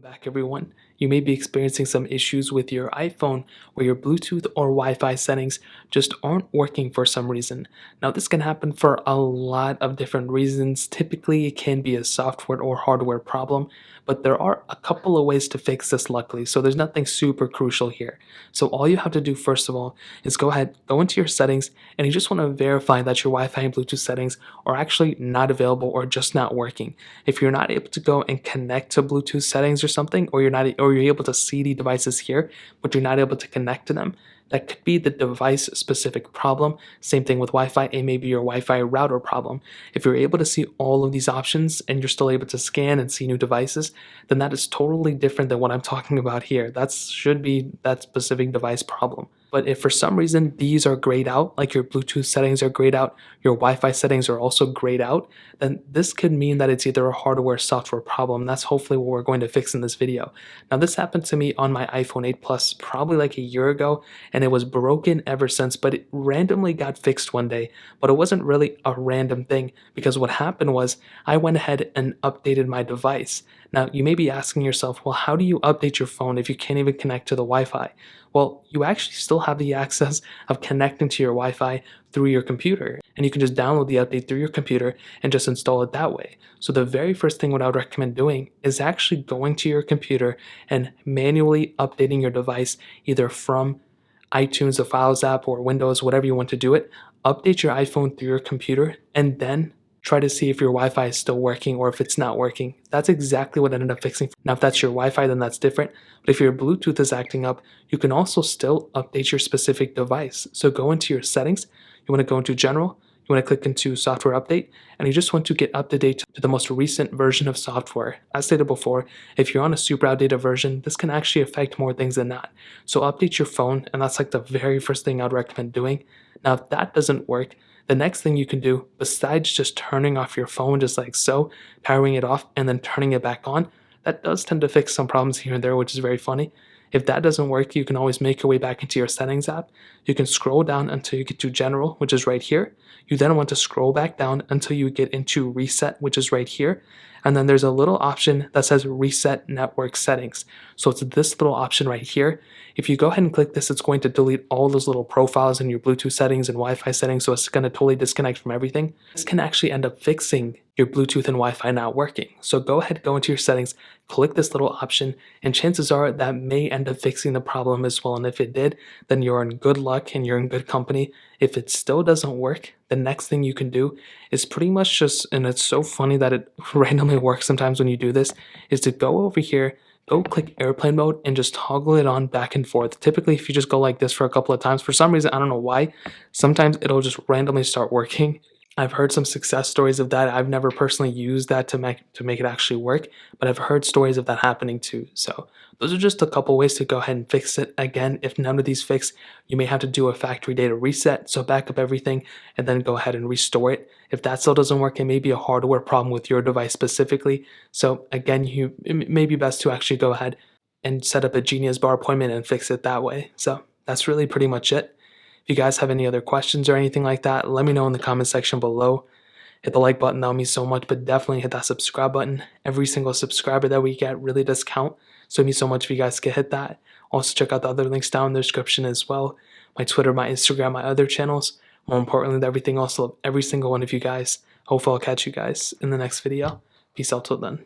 back, everyone. You may be experiencing some issues with your iPhone where your Bluetooth or Wi-Fi settings just aren't working for some reason. Now, this can happen for a lot of different reasons. Typically, it can be a software or hardware problem, but there are a couple of ways to fix this luckily, so there's nothing super crucial here. So all you have to do first of all is go into your settings, and you just want to verify that your Wi-Fi and Bluetooth settings are actually not available or just not working. If you're not able to go and connect to Bluetooth settings or something, or you're able to see the devices here, but you're not able to connect to them, that could be the device specific problem. Same thing with Wi-Fi, it may be your Wi-Fi router problem. If you're able to see all of these options and you're still able to scan and see new devices, then that is totally different than what I'm talking about here. That should be that specific device problem. But if for some reason these are grayed out, like your Bluetooth settings are grayed out, your Wi-Fi settings are also grayed out, then this could mean that it's either a hardware or software problem. That's hopefully what we're going to fix in this video. Now, this happened to me on my iPhone 8 Plus probably like a year ago, and it was broken ever since, but it randomly got fixed one day. But it wasn't really a random thing, because what happened was I went ahead and updated my device. Now, you may be asking yourself, well, how do you update your phone if you can't even connect to the Wi-Fi? Well, you actually still have the access of connecting to your Wi-Fi through your computer, and you can just download the update through your computer and just install it that way. So the very first thing what I would recommend doing is actually going to your computer and manually updating your device, either from iTunes, the Files app, or Windows, whatever you want to do it. Update your iPhone through your computer, and then try to see if your Wi-Fi is still working or if it's not working. That's exactly what I ended up fixing. Now, if that's your Wi-Fi, then that's different. But if your Bluetooth is acting up, you can also still update your specific device. So go into your settings. You want to go into General. You want to click into Software Update, and you just want to get up to date to the most recent version of software. As stated before, if you're on a super outdated version, this can actually affect more things than that. So update your phone, and that's like the very first thing I'd recommend doing. Now, if that doesn't work, the next thing you can do, besides just turning off your phone just like so, powering it off and then turning it back on, that does tend to fix some problems here and there, which is very funny. If that doesn't work, you can always make your way back into your settings app. You can scroll down until you get to General, which is right here. You then want to scroll back down until you get into Reset, which is right here. And then there's a little option that says Reset Network Settings. So it's this little option right here. If you go ahead and click this, it's going to delete all those little profiles in your Bluetooth settings and Wi-Fi settings, so it's going to totally disconnect from everything. This can actually end up fixing your Bluetooth and Wi-Fi not working. So go ahead, go into your settings, click this little option, and chances are that may end up fixing the problem as well. And if it did, then you're in good luck and you're in good company. If it still doesn't work, the next thing you can do is pretty much just, and it's so funny that it randomly works sometimes when you do this, is to go over here, go click airplane mode, and just toggle it on back and forth. Typically, if you just go like this for a couple of times, for some reason, I don't know why, sometimes it'll just randomly start working. I've heard some success stories of that. I've never personally used that to make it actually work, but I've heard stories of that happening too. So those are just a couple ways to go ahead and fix it. Again, if none of these fix, you may have to do a factory data reset, so back up everything and then go ahead and restore it. If that still doesn't work, it may be a hardware problem with your device specifically. So again, it may be best to actually go ahead and set up a Genius Bar appointment and fix it that way. So that's really pretty much it. If you guys have any other questions or anything like that, let me know in the comment section below. Hit the like button, that would mean so much, but definitely hit that subscribe button. Every single subscriber that we get really does count, so it means so much if you guys could hit that. Also, check out the other links down in the description as well. My Twitter, my Instagram, my other channels. More importantly than everything else, I love every single one of you guys. Hopefully I'll catch you guys in the next video. Peace out till then.